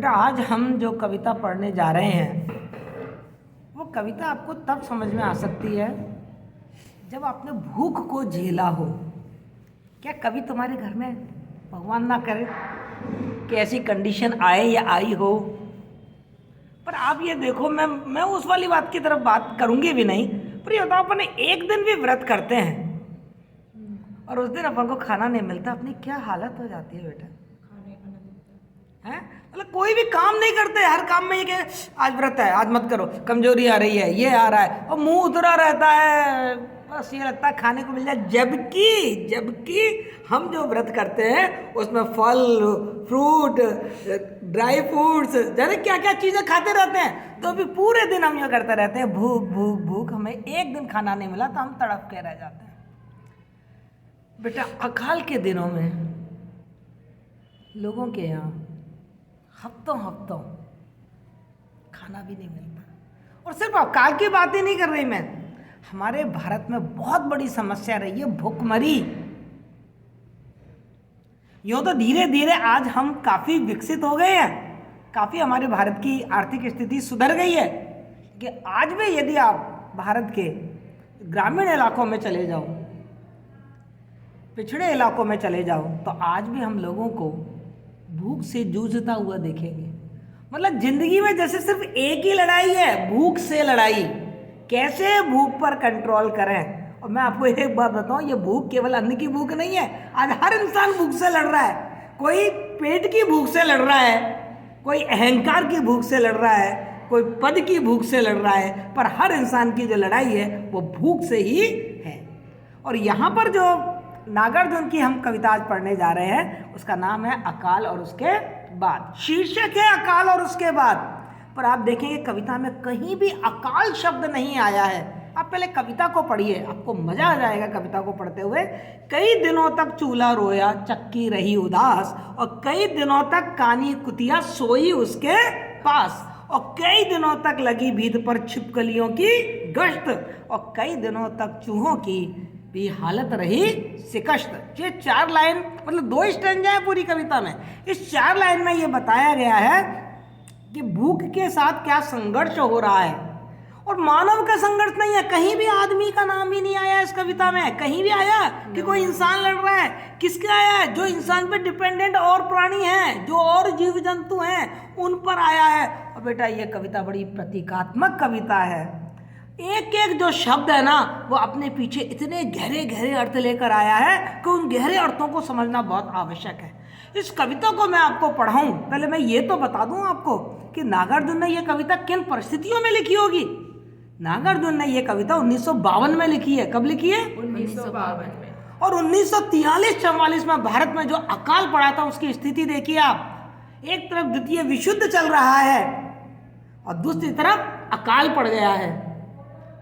बेटा आज हम जो कविता पढ़ने जा रहे हैं वो कविता आपको तब समझ में आ सकती है जब आपने भूख को झेला हो। क्या कभी तुम्हारे घर में, भगवान ना करे कि ऐसी कंडीशन आए या आई हो, पर आप ये देखो, मैं उस वाली बात की तरफ बात करूंगी भी नहीं, पर ये बताओ, अपन एक दिन भी व्रत करते हैं और उस दिन अपन को खाना नहीं मिलता, अपनी क्या हालत हो जाती है बेटा। हैं मतलब कोई भी काम नहीं करते, हर काम में ये कि आज व्रत है, आज मत करो, कमजोरी आ रही है, ये आ रहा है, और मुंह उधरा रहता है, बस ये लगता है खाने को मिल जाए। जबकि हम जो व्रत करते हैं उसमें फल, फ्रूट, ड्राई फ्रूट्स, जाने क्या क्या चीज़ें खाते रहते हैं, तो भी पूरे दिन हम ये करते रहते हैं, भूख भूख भूख। हमें एक दिन खाना नहीं मिला तो हम तड़प के रह जाते हैं। बेटा अकाल के दिनों में लोगों के यहाँ हफ्तों खाना भी नहीं मिलता। और सिर्फ अकाल की बात ही नहीं कर रही मैं, हमारे भारत में बहुत बड़ी समस्या रही है भुखमरी। यूँ तो धीरे धीरे आज हम काफ़ी विकसित हो गए हैं, काफ़ी हमारे भारत की आर्थिक स्थिति सुधर गई है, कि आज भी यदि आप भारत के ग्रामीण इलाकों में चले जाओ, पिछड़े इलाकों में चले जाओ, तो आज भी हम लोगों को भूख से जूझता हुआ देखेंगे। मतलब जिंदगी में जैसे सिर्फ एक ही लड़ाई है, भूख से लड़ाई, कैसे भूख पर कंट्रोल करें। और मैं आपको एक बात बताऊं, ये भूख केवल अन्न की भूख नहीं है, आज हर इंसान भूख से लड़ रहा है। कोई पेट की भूख से लड़ रहा है, कोई अहंकार की भूख से लड़ रहा है, कोई पद की भूख से लड़ रहा है, पर हर इंसान की जो लड़ाई है वो भूख से ही है। और यहाँ पर जो नागार्जुन की हम कविता आज पढ़ने जा रहे हैं उसका नाम है अकाल और उसके बाद। शीर्षक है अकाल और उसके बाद, पर आप देखेंगे कविता में कहीं भी अकाल शब्द नहीं आया है। आप पहले कविता को पढ़िए, आपको मजा आ जाएगा कविता को पढ़ते हुए। कई दिनों तक चूल्हा रोया, चक्की रही उदास, और कई दिनों तक कानी कुतिया सोई उसके पास, और कई दिनों तक लगी भीत पर छिपकलियों की गश्त, और कई दिनों तक चूहों की भी हालत रही शिकस्त। ये 4 लाइन, मतलब 2 स्टैंजा है पूरी कविता में। इस 4 लाइन में ये बताया गया है कि भूख के साथ क्या संघर्ष हो रहा है। और मानव का संघर्ष नहीं है, कहीं भी आदमी का नाम ही नहीं आया इस कविता में। कहीं भी आया कि कोई इंसान लड़ रहा है? किसके आया है? जो इंसान पे डिपेंडेंट और प्राणी हैं, जो और जीव जंतु हैं, उन पर आया है। और बेटा ये कविता बड़ी प्रतीकात्मक कविता है। एक एक जो शब्द है ना, वो अपने पीछे इतने गहरे गहरे अर्थ लेकर आया है कि उन गहरे अर्थों को समझना बहुत आवश्यक है। इस कविता को मैं आपको पढ़ाऊं, पहले मैं ये तो बता दूं आपको कि नागार्जुन ने यह कविता किन परिस्थितियों में लिखी होगी। नागार्जुन ने यह कविता 1952 में लिखी है। कब लिखी है? 1952 में। और 1943-44 में भारत में जो अकाल पड़ा था उसकी स्थिति देखिए आप। एक तरफ द्वितीय विश्व युद्ध चल रहा है और दूसरी तरफ अकाल पड़ गया है।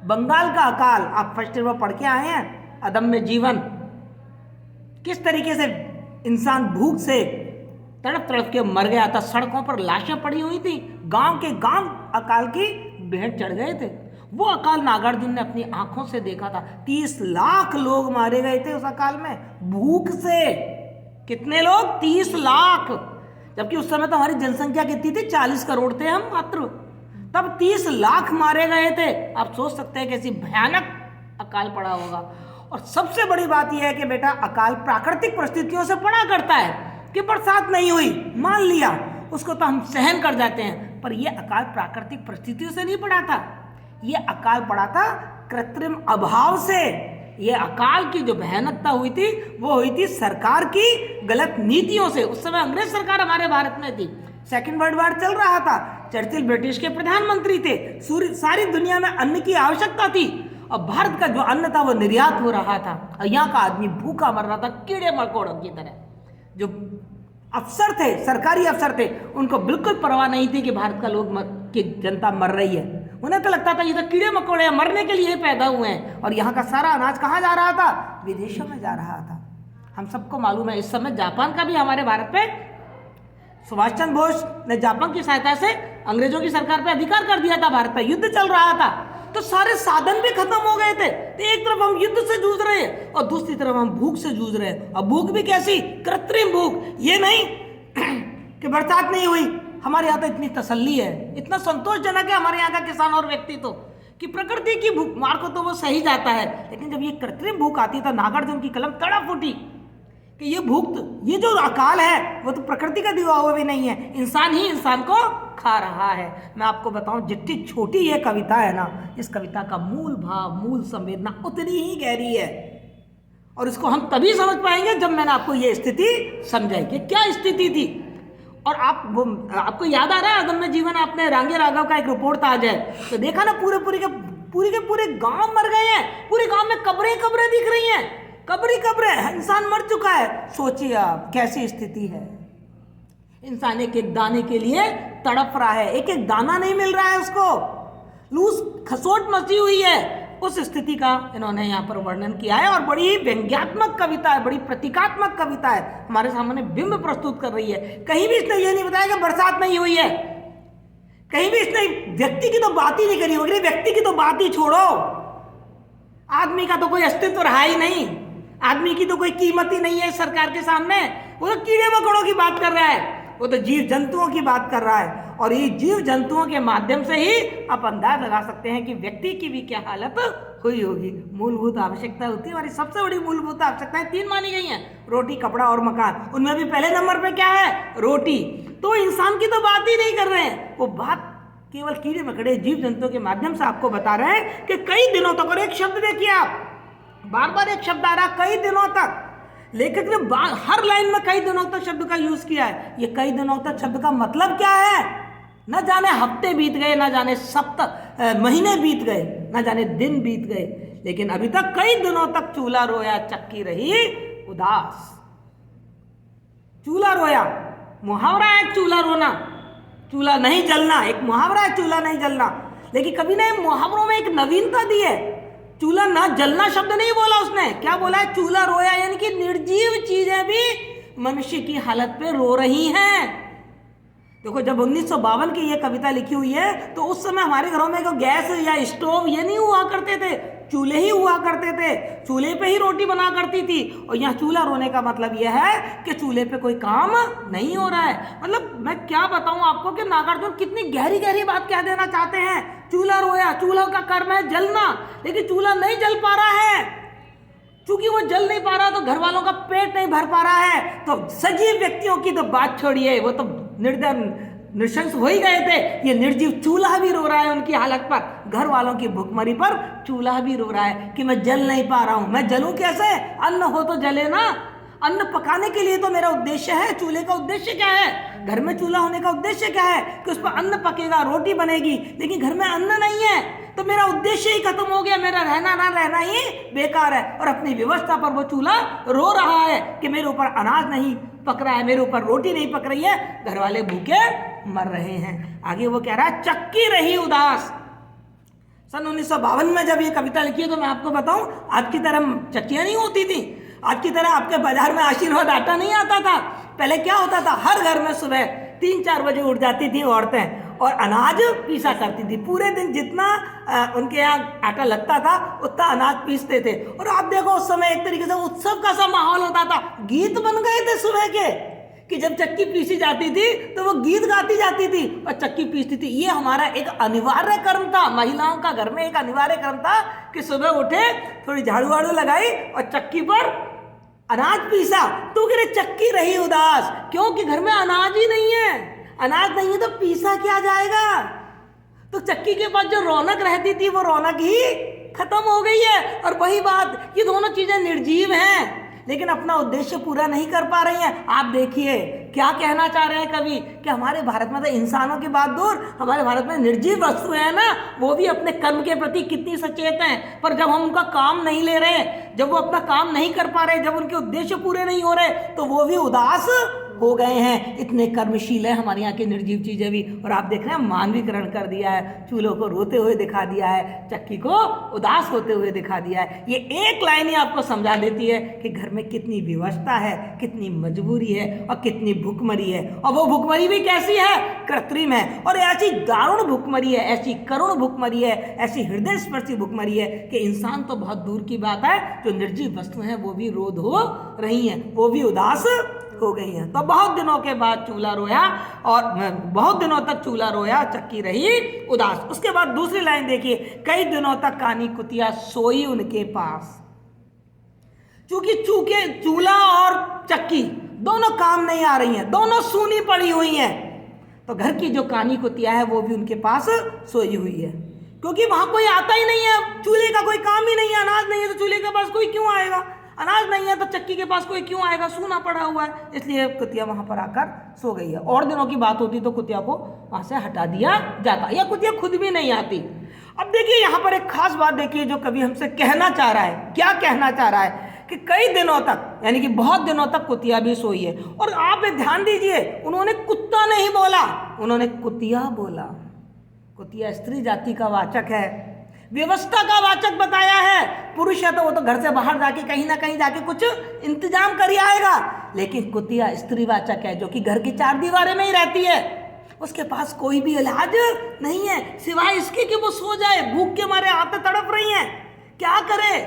बंगाल का अकाल आप फर्स्ट ईयर में पढ़ के आए हैं, अदम्य जीवन, किस तरीके से इंसान भूख से तड़प तड़प के मर गया था, सड़कों पर लाशें पड़ी हुई थी, गांव के गांव अकाल की भेंट चढ़ गए थे। वो अकाल नागार्जुन ने अपनी आंखों से देखा था। 30 लाख लोग मारे गए थे उस अकाल में भूख से। कितने लोग? 30 लाख। जबकि उस समय तो हमारी जनसंख्या कितनी थी? 40 करोड़ थे हम मात्र। तब 30 लाख मारे गए थे। आप सोच सकते हैं कैसी भयानक अकाल पड़ा होगा। और सबसे बड़ी बात यह है कि बेटा अकाल प्राकृतिक परिस्थितियों से पड़ा करता है कि बरसात नहीं हुई, मान लिया, उसको तो हम सहन कर जाते हैं, पर यह अकाल प्राकृतिक परिस्थितियों से नहीं पड़ा था। यह अकाल पड़ा था कृत्रिम अभाव से। यह अकाल की जो भयानकता हुई थी वो हुई थी सरकार की गलत नीतियों से। उस समय अंग्रेज सरकार हमारे भारत में थी, सेकेंड वर्ल्ड वॉर चल रहा था, चर्चिल ब्रिटिश के प्रधानमंत्री थे, सारी दुनिया में अन्न की आवश्यकता थी, और भारत का जो अन्न था वो निर्यात हो रहा था, और यहाँ का आदमी भूखा मर रहा था कीड़े मकोड़ों की तरह। जो अफसर थे, सरकारी अफसर थे, उनको बिल्कुल परवाह नहीं थी कि भारत का की जनता मर रही है। उन्हें तो लगता था ये तो कीड़े मकोड़े मरने के लिए पैदा हुए हैं। और यहाँ का सारा अनाज कहाँ जा रहा था? विदेशों में जा रहा था। हम सबको मालूम है इस समय जापान का भी हमारे भारत पे, सुभाष चंद्र बोस ने जापान की सहायता से अंग्रेजों की सरकार पे अधिकार कर दिया था, भारत पे युद्ध चल रहा था, तो सारे साधन भी खत्म हो गए थे। तो एक तरफ हम युद्ध से जूझ रहे हैं और दूसरी तरफ हम भूख से जूझ रहे हैं। और भूख भी कैसी? कृत्रिम भूख। ये नहीं कि बरसात नहीं हुई, हमारे यहाँ तो इतनी तसल्ली है, इतना संतोषजनक है हमारे यहाँ का किसान और व्यक्ति तो, कि प्रकृति की भूख मार को तो वो सही जाता है। लेकिन जब ये कृत्रिम भूख आती है तो नागार्जुन की कलम तड़प उठी कि ये भूख, ये जो अकाल है वो तो प्रकृति का दिया हुआ भी नहीं है, इंसान ही इंसान को खा रहा है। मैं आपको बताऊं, जितनी छोटी ये कविता है ना, इस कविता का मूल भाव, मूल संवेदना उतनी ही गहरी है। और इसको हम तभी समझ पाएंगे जब मैंने आपको ये स्थिति समझाई कि क्या स्थिति थी। और आपको याद आ रहा है अदम्य जीवन, आपने रांगे राघव का एक रिपोर्ट आज है तो देखा ना, पूरे पूरे गांव मर गए हैं, पूरे गांव में कब्रें दिख रही हैं, कब्रें, इंसान मर चुका है। सोचिए आप कैसी स्थिति है। इंसान एक एक दाने के लिए तड़प रहा है, एक एक दाना नहीं मिल रहा है उसको, लूज खसोट मची हुई है। उस स्थिति का इन्होंने यहाँ पर वर्णन किया है और बड़ी व्यंग्यात्मक कविता है, बड़ी प्रतीकात्मक कविता है, हमारे सामने बिंब प्रस्तुत कर रही है। कहीं भी इसने ये नहीं बताया कि बरसात नहीं हुई है, कहीं भी इसने व्यक्ति की तो बात ही नहीं करी होगी। व्यक्ति की तो बात ही छोड़ो, आदमी का तो कोई अस्तित्व रहा ही नहीं, आदमी की तो कोई कीमत ही नहीं है सरकार के सामने। वो तो कीड़े मकोड़ों की बात कर रहा है, वो तो जीव जंतुओं की बात कर रहा है। और ये जीव जंतुओं के माध्यम से ही आप अंदाज लगा सकते हैं कि व्यक्ति की भी क्या हालत हुई होगी। मूलभूत आवश्यकता होती है, हमारी सबसे बड़ी मूलभूत आवश्यकताएं 3 मानी गई हैं, रोटी, कपड़ा और मकान। उनमें भी पहले नंबर पे क्या है? रोटी। तो इंसान की तो बात ही नहीं कर रहे हैं, वो बात केवल कीड़े मकड़े जीव जंतुओं के माध्यम से आपको बता रहे हैं कि कई दिनों तक, और एक शब्द देखिए आप, बार बार एक शब्द आ रहा, कई दिनों तक। लेखक ने हर लाइन में कई दिनों तक शब्द का यूज किया है। ये कई दिनों तक शब्द का मतलब क्या है? न जाने हफ्ते बीत गए, न जाने महीने बीत गए, न जाने दिन बीत गए, लेकिन अभी तक कई दिनों तक चूल्हा रोया, चक्की रही उदास। चूल्हा रोया, मुहावरा है चूल्हा रोना, चूल्हा नहीं जलना, एक मुहावरा है चूल्हा नहीं जलना। लेकिन कभी ने मुहावरों में एक नवीनता दी है, चूल्हा ना जलना शब्द नहीं बोला उसने, क्या बोला है? चूल्हा रोया, यानी कि निर्जीव चीजें भी मनुष्य की हालत पे रो रही हैं। देखो, जब 1952 की ये कविता लिखी हुई है तो उस समय हमारे घरों में गैस या स्टोव ये नहीं हुआ करते थे, चूल्हे ही हुआ करते थे, चूल्हे पे ही रोटी बना करती थी। और यहाँ चूल्हा रोने का मतलब यह है कि चूल्हे पे कोई काम नहीं हो रहा है। मतलब मैं क्या बताऊं आपको कि नागार्जुन कितनी गहरी गहरी बात कह देना चाहते हैं। चूल्हा रोया, चूल्हा का कर्म है जलना, लेकिन चूल्हा नहीं जल पा रहा है। क्योंकि वो जल नहीं पा रहा तो घर वालों का पेट नहीं भर पा रहा है। तो सजीव व्यक्तियों की तो बात छोड़िए, वो तो नृशंस हो ही गए थे। ये निर्जीव चूल्हा भी रो रहा है उनकी हालत पर, घर वालों की भुखमरी पर चूल्हा भी रो रहा है कि मैं जल नहीं पा रहा हूं। मैं जलूं कैसे? अन्न हो तो जले ना। अन्न पकाने के लिए तो मेरा उद्देश्य है। चूल्हे का उद्देश्य क्या है? घर में चूल्हा होने का उद्देश्य क्या है? कि उस पर अन्न पकेगा, रोटी बनेगी। लेकिन घर में अन्न नहीं है तो मेरा उद्देश्य ही खत्म हो गया, मेरा रहना ना रहना ही बेकार है। और अपनी व्यवस्था पर वो चूल्हा रो रहा है कि मेरे ऊपर अनाज नहीं पक रहा है, मेरे ऊपर रोटी नहीं पक रही है, घर वाले भूखे मर रहे हैं। आगे वो कह रहा है, चक्की रही उदास। सन 1952 में जब ये कविता लिखी है तो मैं आपको बताऊं, आज की तरह चक्कियां नहीं होती थी, आज की तरह आपके बाजार में आशीर्वाद आटा नहीं आता था। पहले क्या होता था, हर घर में सुबह 3-4 बजे उठ जाती थी औरतें और अनाज पीसा करती थी। पूरे दिन जितना उनके यहाँ आटा लगता था उतना अनाज पीसते थे। और आप देखो उस समय एक तरीके से उत्सव का सा माहौल होता था। गीत बन गए थे सुबह के कि जब चक्की पीसी जाती थी तो वो गीत गाती जाती थी और चक्की पीसती थी। ये हमारा एक अनिवार्य कर्म था, महिलाओं का घर में एक अनिवार्य कर्म था कि सुबह उठे, थोड़ी झाड़ू वाड़ू लगाई और चक्की पर अनाज पीसा। तो कह रहे चक्की रही उदास, क्योंकि घर में अनाज ही नहीं है। अनाज नहीं है तो पीसा क्या जाएगा? तो चक्की के पास जो रौनक रहती थी वो रौनक ही खत्म हो गई है। और वही बात, ये दोनों चीजें निर्जीव हैं लेकिन अपना उद्देश्य पूरा नहीं कर पा रही हैं। आप देखिए क्या कहना चाह रहे हैं कवि कि हमारे भारत में तो इंसानों की बात दूर, हमारे भारत में निर्जीव वस्तु है ना, वो भी अपने कर्म के प्रति कितनी सचेत हैं। पर जब हम उनका काम नहीं ले रहे, जब वो अपना काम नहीं कर पा रहे, जब उनके उद्देश्य पूरे नहीं हो रहे, तो वो भी उदास हो गए हैं। इतने कर्मशील है हमारे यहाँ की निर्जीव चीजें भी। और आप देख रहे हैं मानवीकरण कर दिया है, चूल्हों को रोते हुए दिखा दिया है, चक्की को उदास होते हुए दिखा दिया है। ये एक लाइन ही आपको समझा देती है कि घर में कितनी विवशता है, कितनी मजबूरी है और कितनी भुखमरी है। और वो भुखमरी भी कैसी है? कृत्रिम है। और ऐसी दारुण भुखमरी है, ऐसी करुण भुखमरी है, ऐसी हृदय स्पर्शी भुखमरी है कि इंसान तो बहुत दूर की बात है, जो निर्जीव वस्तु हैं वो भी रोध हो रही हैं, वो भी उदास हो गई हैं। तो बहुत दिनों के बाद चूल्हा रोया, और बहुत दिनों तक चूल्हा रोया, चक्की रही उदास। उसके बाद दूसरी लाइन देखिए, कई दिनों तक कानी कुतिया सोई उनके पास। चूंकि चूल्हा और चक्की दोनों काम नहीं आ रही हैं, दोनों सूनी पड़ी हुई हैं, तो घर की जो कानी कुतिया है वो भी उनके पास सोई हुई है, क्योंकि वहां कोई आता ही नहीं है। चूल्हे का कोई काम ही नहीं है, अनाज नहीं है तो चूल्हे के पास कोई क्यों आएगा, अनाज नहीं है तो चक्की के पास कोई क्यों आएगा, सूना पड़ा हुआ है। इसलिए कुतिया वहां पर आकर सो गई है। और दिनों की बात होती तो कुतिया को वहां से हटा दिया जाता, या कुतिया खुद भी नहीं आती। अब देखिए यहाँ पर एक खास बात देखिए जो कवि हमसे कहना चाह रहा है। क्या कहना चाह रहा है कि कई दिनों तक, यानी कि बहुत दिनों तक कुतिया भी सोई है। और आप ध्यान दीजिए, उन्होंने कुत्ता नहीं बोला, उन्होंने कुतिया बोला। कुतिया स्त्री जाति का वाचक है, व्यवस्था का वाचक बताया है। पुरुष है तो वो तो घर से बाहर जाके कहीं ना कहीं जाके कुछ इंतजाम कर आएगा, लेकिन कुतिया स्त्री वाचक है, जो कि घर की चार दीवारें में ही रहती है। उसके पास कोई भी इलाज नहीं है सिवाय इसके कि वो सो जाए। भूख के मारे आते तड़प रही हैं, क्या करे,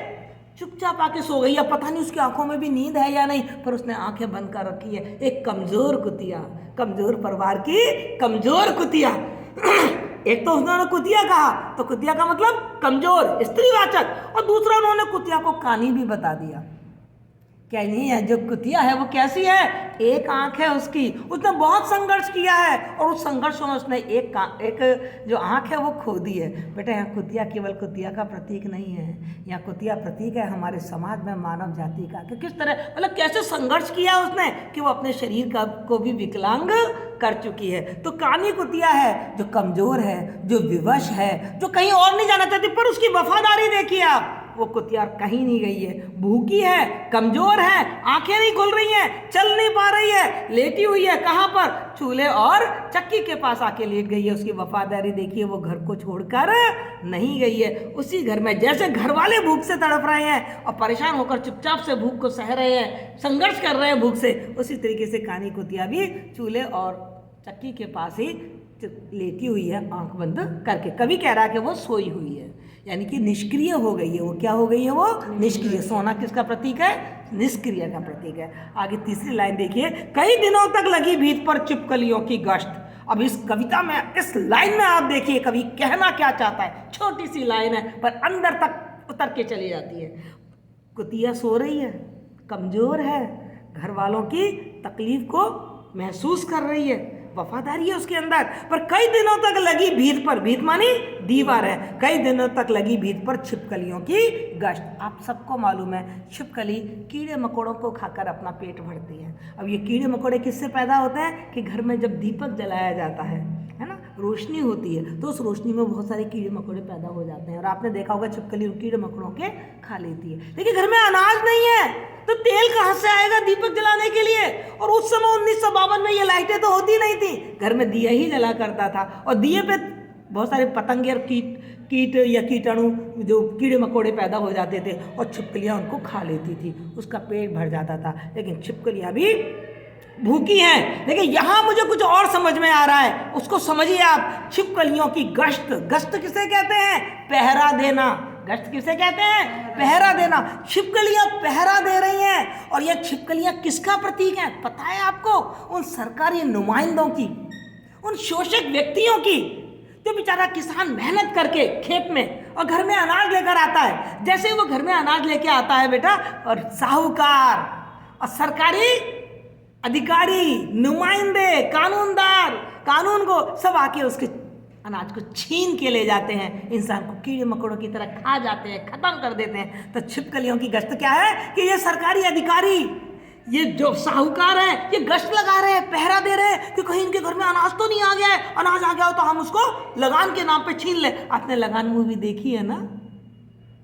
चुपचाप आके सो गई। अब पता नहीं उसकी आंखों में भी नींद है या नहीं, पर उसने आंखें बंद कर रखी है। एक कमजोर कुतिया, कमजोर परिवार की कमजोर कुतिया। एक तो उन्होंने कुतिया कहा, तो कुतिया का मतलब कमजोर, स्त्रीवाचक, और दूसरा उन्होंने कुतिया को कानी भी बता दिया। क्या नहीं है, जो कुतिया है वो कैसी है, एक आंख है उसकी, उसने बहुत संघर्ष किया है, और उस संघर्ष में उसने एक जो आंख है वो खो दी है। बेटा यहाँ कुतिया केवल कुतिया का प्रतीक नहीं है, यहाँ कुतिया प्रतीक है हमारे समाज में मानव जाति का, कि किस तरह मतलब कैसे संघर्ष किया उसने कि वो अपने शरीर को भी विकलांग कर चुकी है। तो कानी कुतिया है जो कमजोर है, जो विवश है, जो कहीं और नहीं जाना चाहती, पर उसकी वफादारी देखिए आप, वो कुतिया कहीं नहीं गई है। भूखी है, कमजोर है, आंखें नहीं खुल रही हैं, चल नहीं पा रही है, लेटी हुई है, कहाँ पर, चूल्हे और चक्की के पास आके लेट गई है। उसकी वफादारी देखिए, वो घर को छोड़कर नहीं गई है। उसी घर में जैसे घर वाले भूख से तड़प रहे हैं और परेशान होकर चुपचाप से भूख को सह रहे हैं, संघर्ष कर रहे हैं भूख से, उसी तरीके से कानी कुतिया भी चूल्हे और चक्की के पास ही लेटी हुई है, आंख बंद करके। कवि कह रहा है कि वो सोई हुई है, यानी कि निष्क्रिय हो गई है। वो क्या हो गई है, वो निष्क्रिय। सोना किसका प्रतीक है, निष्क्रिय का प्रतीक है। आगे तीसरी लाइन देखिए, कई दिनों तक लगी भीत पर छिपकलियों की गश्त। अब इस कविता में, इस लाइन में आप देखिए कवि कहना क्या चाहता है। छोटी सी लाइन है पर अंदर तक उतर के चली जाती है। कुतिया सो रही है, कमजोर है, घर वालों की तकलीफ को महसूस कर रही है, वफादारी है उसके अंदर, पर कई दिनों तक लगी भीत पर, भीत मानी दीवार है, कई दिनों तक लगी भीत पर छिपकलियों की गश्त। आप सबको मालूम है छिपकली कीड़े मकोड़ों को खाकर अपना पेट भरती है। अब ये कीड़े मकोड़े किससे पैदा होते हैं कि घर में जब दीपक जलाया जाता है ना, रोशनी होती है, तो उस रोशनी में बहुत सारे कीड़े मकोड़े पैदा हो जाते हैं। और आपने देखा होगा छिपकली कीड़े मकोड़ों के खा लेती है। लेकिन घर में अनाज नहीं है तो तेल कहाँ से आएगा दीपक जलाने के लिए। और उस समय 1952 में ये लाइटें तो होती नहीं थी, घर में दिया ही जला करता था, और दिए पे बहुत सारे पतंगे और कीट या कीटाणु जो कीड़े मकोड़े पैदा हो जाते थे, और छिपकलियाँ उनको खा लेती थी, उसका पेट भर जाता था। लेकिन छिपकलियाँ भी भूखी हैं। लेकिन यहाँ मुझे कुछ और समझ में आ रहा है, उसको समझिए आप। छिपकलियों की गश्त, गश्त किसे कहते हैं, पहरा देना। गश्त किसे कहते हैं, पहरा देना। छिपकलियां पहरा दे रही हैं, और ये छिपकलियां किसका प्रतीक हैं पता है आपको, उन सरकारी नुमाइंदों की, उन शोषक व्यक्तियों की, जो बेचारा किसान मेहनत करके खेत में और घर में अनाज लेकर आता है। जैसे वो घर में अनाज लेके आता है बेटा, और साहूकार और सरकारी अधिकारी, नुमाइंदे, कानूनदार, कानून को सब आके उसके अनाज को छीन के ले जाते हैं, इंसान को कीड़े मकोड़ों की तरह खा जाते हैं, खत्म कर देते हैं। तो छिपकलियों की गश्त क्या है कि ये सरकारी अधिकारी, ये जो साहूकार हैं, ये गश्त लगा रहे हैं, पहरा दे रहे हैं कि कहीं इनके घर में अनाज तो नहीं आ गया है। अनाज आ गया हो तो हम उसको लगान के नाम पे छीन ले। आपने लगान मूवी देखी है ना,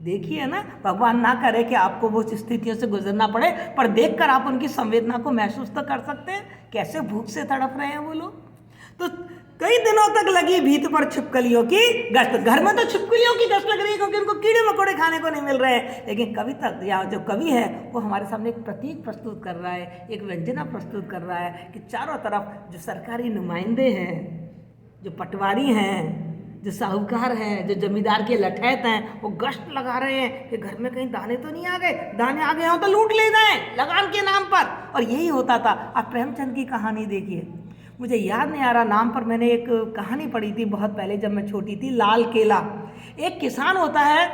देखी है ना। भगवान ना करे कि आपको वो स्थितियों से गुजरना पड़े, पर देखकर आप उनकी संवेदना को महसूस तो कर सकते हैं, कैसे भूख से तड़प रहे हैं वो लोग। तो कई दिनों तक लगी भीत पर छिपकलियों की गश्त। घर में तो छिपकलियों की गश्त लग रही है क्योंकि उनको कीड़े मकोड़े खाने को नहीं मिल रहे हैं। लेकिन कविता या जो कवि है वो हमारे सामने एक प्रतीक प्रस्तुत कर रहा है, एक व्यंजना प्रस्तुत कर रहा है कि चारों तरफ जो सरकारी नुमाइंदे हैं, जो पटवारी हैं, जो साहूकार हैं, जो जमींदार के लठैत हैं, वो गश्त लगा रहे हैं कि घर में कहीं दाने तो नहीं आ गए, दाने आ गए हो तो लूट ले जाए लगान के नाम पर। और यही होता था। आप प्रेमचंद की कहानी देखिए, मुझे याद नहीं आ रहा नाम पर, मैंने एक कहानी पढ़ी थी बहुत पहले जब मैं छोटी थी। लाल केला, एक किसान होता है,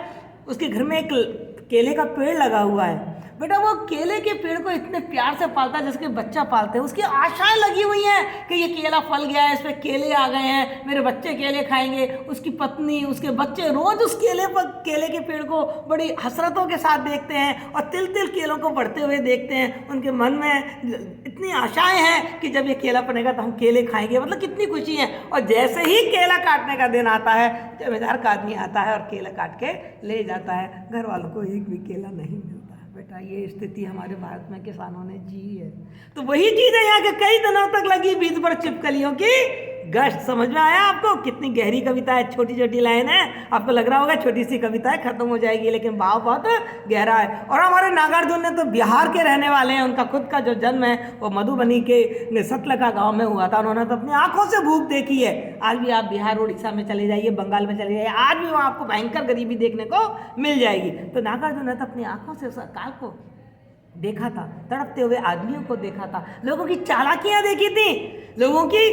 उसके घर में एक केले का पेड़ लगा हुआ है। बेटा वो केले के पेड़ को इतने प्यार से पालता है जैसे बच्चा पालते हैं। उसकी आशाएं लगी हुई हैं कि ये केला फल गया है, इस पर केले आ गए हैं, मेरे बच्चे केले खाएंगे। उसकी पत्नी, उसके बच्चे रोज उस केले के पेड़ को बड़ी हसरतों के साथ देखते हैं और तिल तिल केलों को बढ़ते हुए देखते हैं। उनके मन में इतनी आशाएं हैं कि जब ये केला बनेगा तो हम केले खाएंगे, मतलब कितनी खुशी है। और जैसे ही केला काटने का दिन आता है, जमींदार का आदमी आता है और केला काट के ले जाता है, घर वालों को एक भी केला नहीं मिलता। बेटा ये स्थिति हमारे भारत में किसानों ने जी है। तो वही चीज है यहाँ के कई दिनों तक लगी बीज पर छिपकलियों की गश्त। समझ में आया आपको? कितनी गहरी कविता है, छोटी छोटी लाइन है। आपको लग रहा होगा छोटी सी कविता है, खत्म हो जाएगी, लेकिन भाव बहुत गहरा है। और हमारे नागार्जुन ने तो बिहार के रहने वाले हैं, उनका खुद का जो जन्म है वो मधुबनी के सतलका गाँव में हुआ था। उन्होंने तो अपनी आंखों से भूख देखी है। आज भी आप बिहार, उड़ीसा में चले जाइए, बंगाल में चले जाइए, आज भी वहाँ आपको भयंकर गरीबी देखने को मिल जाएगी। तो नागार्जुन ने तो अपनी आंखों से उस अकाल को देखा था, तड़पते हुए आदमियों को देखा था, लोगों की चालाकियां देखी थी, लोगों की,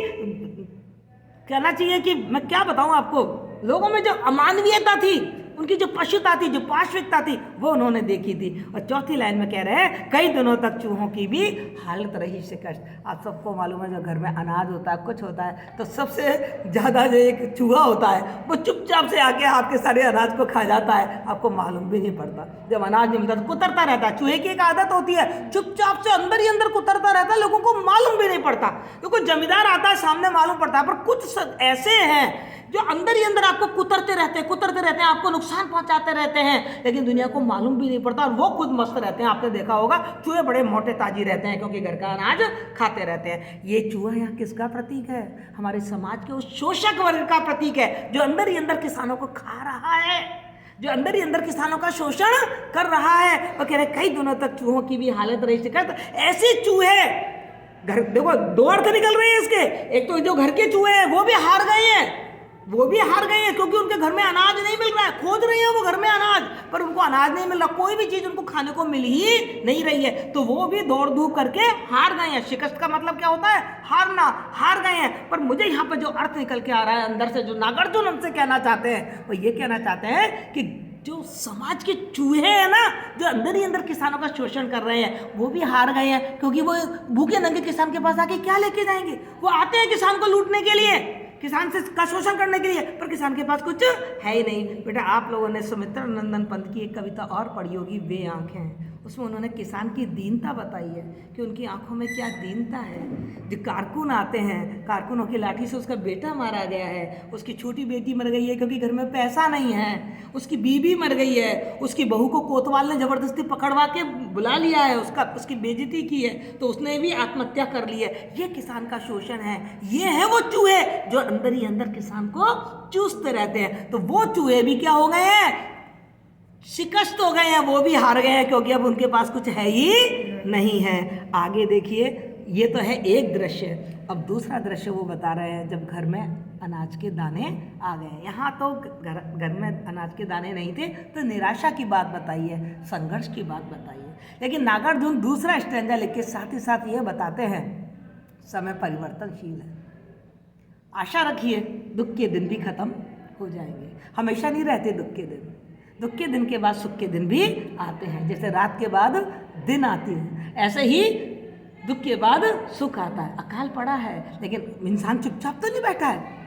कहना चाहिए कि मैं क्या बताऊं आपको, लोगों में जो अमानवीयता थी, उनकी जो पशुता थी, जो पाश्विकता थी, वो उन्होंने देखी थी। और चौथी लाइन में कह रहे हैं, कई दिनों तक चूहों की भी हालत रही शिकस्त। आप सबको मालूम है जो घर में अनाज होता है, कुछ होता है, तो सबसे ज़्यादा जो एक चूहा होता है वो चुपचाप से आके आपके सारे अनाज को खा जाता है, आपको मालूम भी नहीं पड़ता। जब अनाज नहीं मिलता तो कुतरता रहता है। चूहे की एक आदत होती है, चुपचाप से अंदर ही अंदर कुतरता रहता है, लोगों को मालूम भी नहीं पड़ता। तो कोई जमींदार आता है सामने मालूम पड़ता है, पर कुछ ऐसे हैं जो अंदर ही अंदर आपको कुतरते रहते हैं, आपको नुकसान पहुंचाते रहते हैं, लेकिन दुनिया को मालूम भी नहीं पड़ता और वो खुद मस्त रहते हैं। आपने देखा होगा चूहे बड़े मोटे ताजी रहते हैं क्योंकि घर का अनाज खाते रहते हैं। ये चूहा यहाँ किसका प्रतीक है? हमारे समाज के उस शोषक वर्ग का प्रतीक है जो अंदर ही अंदर किसानों को खा रहा है, जो अंदर ही अंदर किसानों का शोषण कर रहा है। और कह रहे कई दिनों तक चूहों की भी हालत रही शिकस्त। ऐसे चूहे घर, देखो दो अर्थ निकल रहे हैं इसके। एक तो जो घर के चूहे हैं वो भी हार गए हैं, क्योंकि उनके घर में अनाज नहीं मिल रहा है। खोज रहे हैं वो घर में अनाज, पर उनको अनाज नहीं मिल रहा, कोई भी चीज उनको खाने को मिल ही नहीं रही है, तो वो भी दौड़ धूप करके हार गए हैं। शिकस्त का मतलब क्या होता है? हारना। हार गए हैं। पर मुझे यहाँ पर जो अर्थ निकल के आ रहा है अंदर से, जो नागार्जुन हमसे कहना चाहते हैं, वो ये कहना चाहते हैं कि जो समाज के चूहे हैं ना, जो अंदर ही अंदर किसानों का शोषण कर रहे हैं, वो भी हार गए हैं। क्योंकि वो भूखे नंगे किसान के पास आके क्या लेके जाएंगे? वो आते हैं किसान को लूटने के लिए, किसान से का शोषण करने के लिए, पर किसान के पास कुछ है ही नहीं। बेटा आप लोगों ने सुमित्रा नंदन पंत की एक कविता और पढ़ी होगी, वे आंखें। उसमें उन्होंने किसान की दीनता बताई है कि उनकी आंखों में क्या दीनता है। जो कारकुन आते हैं, कारकुनों की लाठी से उसका बेटा मारा गया है, उसकी छोटी बेटी मर गई है क्योंकि घर में पैसा नहीं है, उसकी बीवी मर गई है, उसकी बहू को कोतवाल ने जबरदस्ती पकड़वा के बुला लिया है, उसकी बेइज्जती की है, तो उसने भी आत्महत्या कर ली है। ये किसान का शोषण है। ये है वो चूहे जो अंदर ही अंदर किसान को चूसते रहते हैं। तो वो चूहे भी क्या हो गए हैं? शिकस्त हो गए हैं, वो भी हार गए हैं, क्योंकि अब उनके पास कुछ है ही नहीं है। आगे देखिए, ये तो है एक दृश्य। अब दूसरा दृश्य वो बता रहे हैं जब घर में अनाज के दाने आ गए। यहाँ तो घर में अनाज के दाने नहीं थे, तो निराशा की बात बताई है, संघर्ष की बात बताई है। लेकिन नागार्जुन दूसरा स्टैंजा लिख के साथ ही साथ ये बताते हैं, समय परिवर्तनशील है, आशा रखिए दुख के दिन भी खत्म हो जाएंगे। हमेशा नहीं रहते दुख के दिन, दुख के दिन के बाद सुख के दिन भी आते हैं। जैसे रात के बाद दिन आती है, ऐसे ही दुख के बाद सुख आता है। अकाल पड़ा है, लेकिन इंसान चुपचाप तो नहीं बैठा है,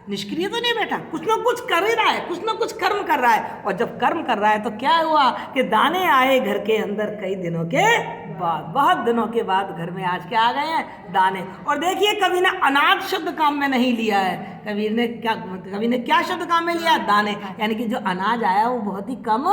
निष्क्रिय तो नहीं बैठा, कुछ ना कुछ कर ही रहा है, कुछ ना कुछ कर्म कर रहा है। और जब कर्म कर रहा है तो क्या हुआ कि दाने आए घर के अंदर कई दिनों के बाद, बहुत दिनों के बाद घर में आज क्या आ गए हैं? दाने। और देखिए कवि ने अनाज शब्द काम में नहीं लिया है, कवि ने क्या शब्द काम में लिया? दाने। यानी कि जो अनाज आया वो बहुत ही कम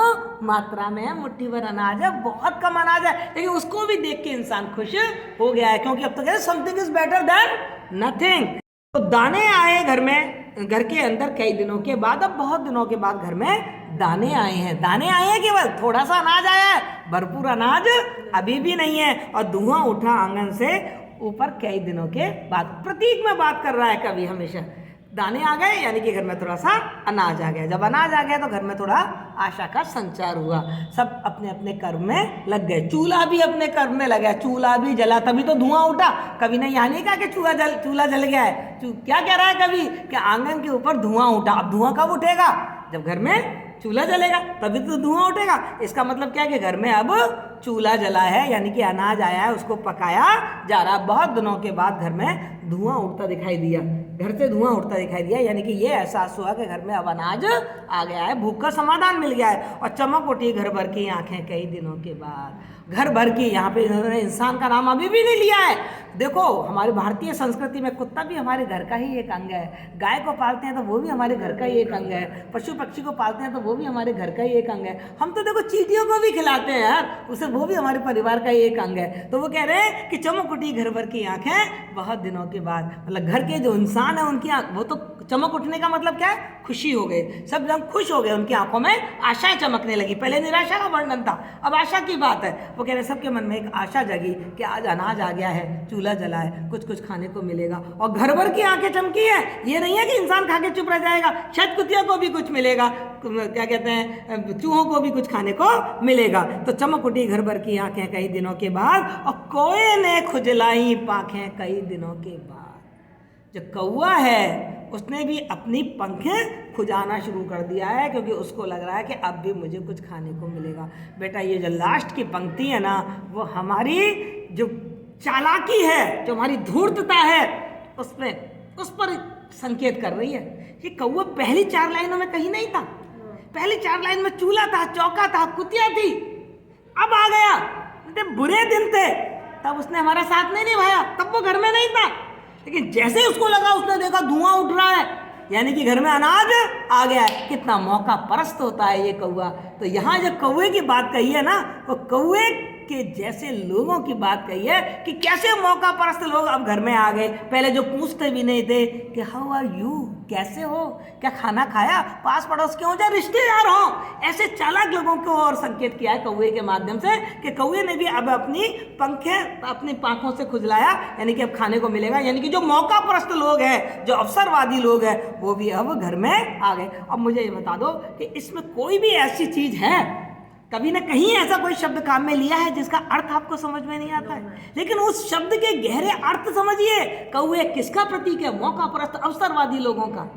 मात्रा में है, मुट्ठी भर अनाज है, बहुत कम अनाज है, लेकिन उसको भी देख के इंसान खुश हो गया है, क्योंकि अब तो कहते something is better than nothing. तो दाने आए घर में, घर के अंदर कई दिनों के बाद, अब बहुत दिनों के बाद घर में दाने आए हैं। दाने आए हैं, केवल थोड़ा सा अनाज आया है, भरपूर अनाज अभी भी नहीं है। और धुआं उठा आंगन से ऊपर कई दिनों के बाद। प्रतीक में बात कर रहा है कवि हमेशा। दाने आ गए यानी कि घर में थोड़ा सा अनाज आ गया। जब अनाज आ गया तो घर में थोड़ा आशा का संचार हुआ। सब अपने अपने कर्म में लग गए। चूल्हा भी अपने कर्म में लगा, चूल्हा भी जला, तभी तो धुआं उठा। कभी ने यहाँ नहीं कहा कि चूल्हा जल गया है। क्या कह रहा है कभी कि आंगन के ऊपर धुआं उठा। अब धुआं कब उठेगा? जब घर में चूल्हा जलेगा तभी तो धुआं उठेगा। इसका मतलब क्या है कि घर में अब चूल्हा जला है, यानी कि अनाज आया है, उसको पकाया जा रहा। बहुत दिनों के बाद घर में धुआं उठता दिखाई दिया, घर से धुआं उठता दिखाई दिया, यानी कि ये एहसास हुआ कि घर में अब अनाज आ गया है, भूख का समाधान मिल गया है। और चमक उठी घर भर की आंखें कई दिनों के बाद। घर भर की, यहाँ पे इन्होंने इंसान का नाम अभी भी नहीं लिया है। देखो हमारी भारतीय संस्कृति में कुत्ता भी हमारे घर का ही एक अंग है, गाय को पालते हैं तो वो भी हमारे घर का ही एक अंग है, पशु पक्षी को पालते हैं तो वो भी हमारे घर का ही एक अंग है। हम तो देखो चींटियों को भी खिलाते हैं यार, उसे वो भी हमारे परिवार का ही एक अंग है। तो वो कह रहे हैं कि चमक उठी घर भर की आंखें बहुत दिनों के बाद। मतलब घर के जो इंसान है उनकी आंख, वो तो चमक उठने का मतलब क्या है? खुशी हो गई, सब जब खुश हो गए, उनकी आंखों में आशाएं चमकने लगी। पहले निराशा का वर्णन था, अब आशा की बात है। वो कह रहे सबके मन में एक आशा जगी कि आज अनाज आ गया है, चूल्हा जला है, कुछ कुछ खाने को मिलेगा। और घर भर की आंखें चमकी है। ये नहीं है कि इंसान खा के चुप रह जाएगा, शायद कुतिया को भी कुछ मिलेगा, क्या कहते हैं, चूहों को भी कुछ खाने को मिलेगा। तो चमक उठी घर भर की आंखें कई दिनों के बाद, और कोए ने खुजलाई पाखें कई दिनों के बाद। जो कौवा है उसने भी अपनी पंखें खुजाना शुरू कर दिया है, क्योंकि उसको लग रहा है कि अब भी मुझे कुछ खाने को मिलेगा। बेटा ये जो लास्ट की पंक्ति है ना, वो हमारी जो चालाकी है, जो हमारी धूर्तता है, उस पर संकेत कर रही है। ये कौवा पहली 4 लाइनों में कहीं नहीं था। पहली 4 लाइन में चूल्हा था, चौका था, कुतिया थी। अब आ गया, बुरे दिन थे, तब उसने हमारा साथ नहीं निभाया, तब वो घर में नहीं था। लेकिन जैसे ही उसको लगा, उसने देखा धुआं उठ रहा है, यानी कि घर में अनाज आ गया है। कितना मौका परस्त होता है ये कौवा। तो यहाँ जो कौवे की बात कही है ना, वो कौवे के जैसे लोगों की बात कही है कि कैसे मौका परस्त लोग अब घर में आ गए। पहले जो पूछते भी नहीं थे कि हाउ आर यू, कैसे हो, क्या खाना खाया, पास पड़ोस के हो, या रिश्तेदार हो, ऐसे चालाक लोगों को और संकेत किया है कौवे के माध्यम से कि कौवे ने भी अब अपनी पंखें अपनी पांखों से खुजलाया, यानी कि अब खाने को मिलेगा। यानी कि जो मौका परस्त लोग हैं, जो अवसरवादी लोग हैं, वो भी अब घर में आ गए। अब मुझे ये बता दो कि इसमें कोई भी ऐसी चीज है, कभी ना कहीं ऐसा कोई शब्द काम में लिया है जिसका अर्थ आपको समझ में नहीं आता है? लेकिन उस शब्द के गहरे अर्थ समझिए। कौवे किसका प्रतीक है? मौका परस्त अवसरवादी लोगों का।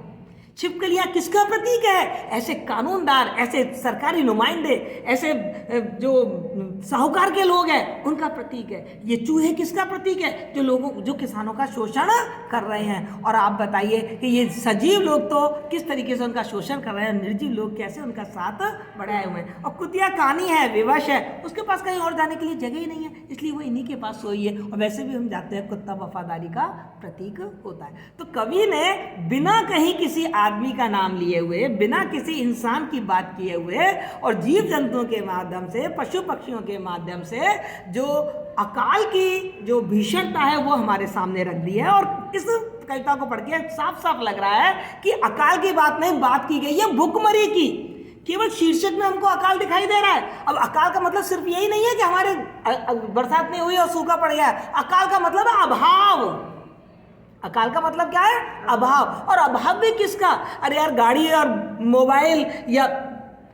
छिपकलियां किसका प्रतीक है? ऐसे कानूनदार, ऐसे सरकारी नुमाइंदे, ऐसे जो साहूकार के लोग हैं, उनका प्रतीक है। ये चूहे किसका प्रतीक है? जो किसानों का शोषण कर रहे हैं। और आप बताइए कि ये सजीव लोग तो किस तरीके से उनका शोषण कर रहे हैं, निर्जीव लोग कैसे उनका साथ बढ़ाए हुए हैं। और कुतिया कानी है, विवश है, उसके पास कहीं और जाने के लिए जगह ही नहीं है, इसलिए वो इन्हीं के पास सोई है। और वैसे भी हम जानते हैं कुत्ता वफादारी का प्रतीक होता है। तो कवि ने बिना कहीं किसी आदमी का नाम लिए हुए, बिना किसी इंसान की बात किए हुए, और जीव जंतुओं के माध्यम से, पशु पक्षियों के माध्यम से जो अकाल की जो भीषणता है वो हमारे सामने रख दी है। और इस कविता को पढ़ के साफ साफ लग रहा है कि अकाल की बात नहीं, बात की गई है भुखमरी की। केवल शीर्षक में हमको अकाल दिखाई दे रहा है। अब अकाल का मतलब सिर्फ यही नहीं है कि हमारे बरसात नहीं हुई और सूखा पड़ गया। अकाल का मतलब है अभाव। अकाल का मतलब क्या है? अभाव। और अभाव भी किसका? अरे यार, गाड़ी और मोबाइल या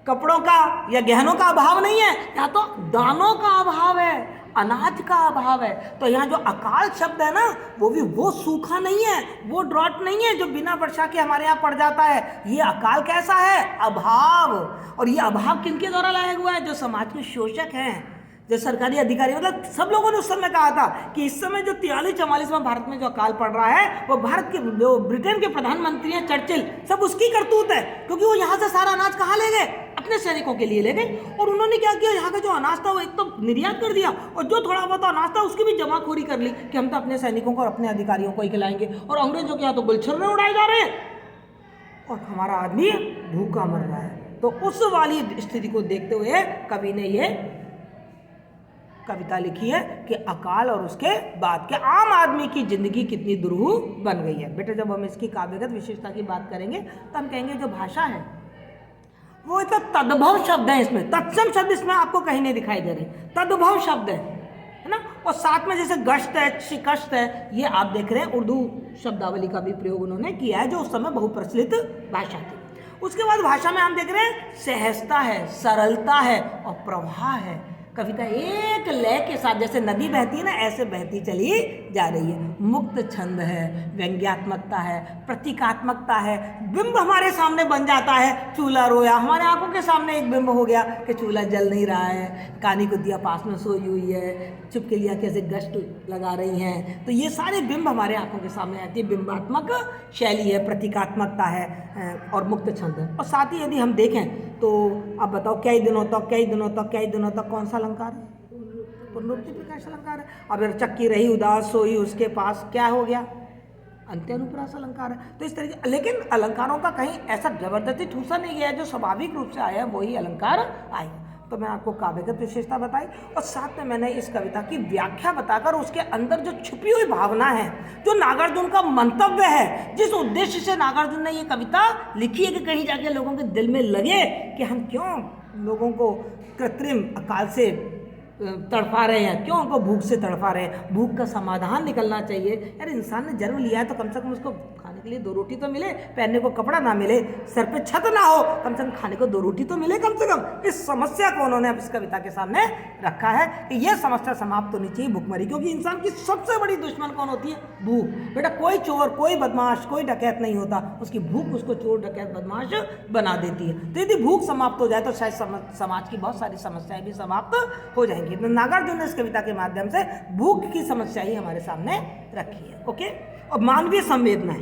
कपड़ों का या गहनों का अभाव नहीं है, या तो दानों का अभाव है, अनाज का अभाव है। तो यहाँ जो अकाल शब्द है ना, वो भी वो सूखा नहीं है, वो ड्रॉट नहीं है जो बिना वर्षा के हमारे यहाँ पड़ जाता है। ये अकाल कैसा है? अभाव। और ये अभाव किनके द्वारा लाया हुआ है? जो समाज के शोषक हैं, जो सरकारी अधिकारी, मतलब सब लोगों ने उस समय कहा था कि इस समय जो 43-44वां भारत में जो अकाल पड़ रहा है, वो भारत के जो ब्रिटेन के प्रधानमंत्री हैं चर्चिल, सब उसकी करतूत है। क्योंकि वो यहाँ से सारा अनाज कहाँ ले गए? अपने सैनिकों के लिए ले गए। और उन्होंने क्या किया, यहाँ का जो अनाज था वो एक तो निर्यात कर दिया, और जो थोड़ा बहुत अनाज था उसकी भी जमाखोरी कर ली कि हम तो अपने सैनिकों को और अपने अधिकारियों को ही खिलाएंगे, और अंग्रेजों के यहाँ तो गुलछर्रे उड़ाए जा रहे हैं और हमारा आदमी भूखा मर रहा है। तो उस वाली स्थिति को देखते हुए कवि ने ये कविता लिखी है कि अकाल और उसके बाद के आम आदमी की जिंदगी कितनी दुरूह बन गई है। बेटे, जब हम इसकी काव्यगत विशेषता की बात करेंगे तो हम कहेंगे जो भाषा है वो एक तद्भव शब्द है। इसमें तत्सम शब्द इसमें आपको कहीं नहीं दिखाई दे रहे, तद्भव शब्द है। है ना। और साथ में जैसे गश्त है, शिकस्त है, ये आप देख रहे हैं उर्दू शब्दावली का भी प्रयोग उन्होंने किया है, जो उस समय बहुप्रचलित भाषा थी। उसके बाद भाषा में हम देख रहे हैं सहजता है, सरलता है और प्रवाह है। कविता एक लय के साथ जैसे नदी बहती है ना, ऐसे बहती चली जा रही है। मुक्त छंद है, व्यंग्यात्मकता है, प्रतीकात्मकता है, बिंब हमारे सामने बन जाता है। चूल्हा रोया, हमारे आंखों के सामने एक बिंब हो गया कि चूल्हा जल नहीं रहा है, कानी कुतिया पास में सोई हुई है, चुपके लिया कैसे गश्त लगा रही हैं। तो ये सारे बिंब हमारे आंखों के सामने आती है। बिंबात्मक शैली है, प्रतीकात्मकता है और मुक्त छंद है। और साथ ही यदि हम देखें तो अब बताओ कई दिनों तक, कई दिनों तक, कई दिनों तक कौन सा अलंकार है? पुनरुक्ति प्रकाश अलंकार है। अब अगर चक्की रही उदास सोई उसके पास, क्या हो गया? अंत्यानुप्रास अलंकार है। तो इस तरीके, लेकिन अलंकारों का कहीं ऐसा जबरदस्ती ठूसा नहीं गया है, जो स्वाभाविक रूप से आया है वही अलंकार आए। तो मैं आपको काव्यगत विशेषता बताई और साथ में मैंने इस कविता की व्याख्या बताकर उसके अंदर जो छुपी हुई भावना है, जो नागार्जुन का मंतव्य है, जिस उद्देश्य से नागार्जुन ने ये कविता लिखी है कि कहीं जाके लोगों के दिल में लगे कि हम क्यों लोगों को कृत्रिम अकाल से तड़पा रहे हैं, क्यों उनको भूख से तड़पा रहे हैं। भूख का समाधान निकलना चाहिए। यार इंसान ने जन्म लिया है तो कम से कम उसको खाने के लिए 2 रोटी तो मिले, पहनने को कपड़ा ना मिले, सर पे छत ना हो, कम से कम खाने को 2 रोटी तो मिले कम से कम। इस समस्या को उन्होंने अब इस कविता के सामने रखा है कि यह समस्या समाप्त होनी चाहिए, भूखमरी। क्योंकि इंसान की सबसे बड़ी दुश्मन कौन होती है? भूख। बेटा कोई चोर, कोई बदमाश, कोई डकैत नहीं होता, उसकी भूख उसको चोर, डकैत, बदमाश बना देती है। तो यदि भूख समाप्त हो जाए तो शायद समाज की बहुत सारी समस्याएं भी समाप्त हो जाएंगी। तो नागार्जुन ने इस कविता के माध्यम से भूख की समस्या ही हमारे सामने रखी है। ओके। और मानवीय संवेदनाएं,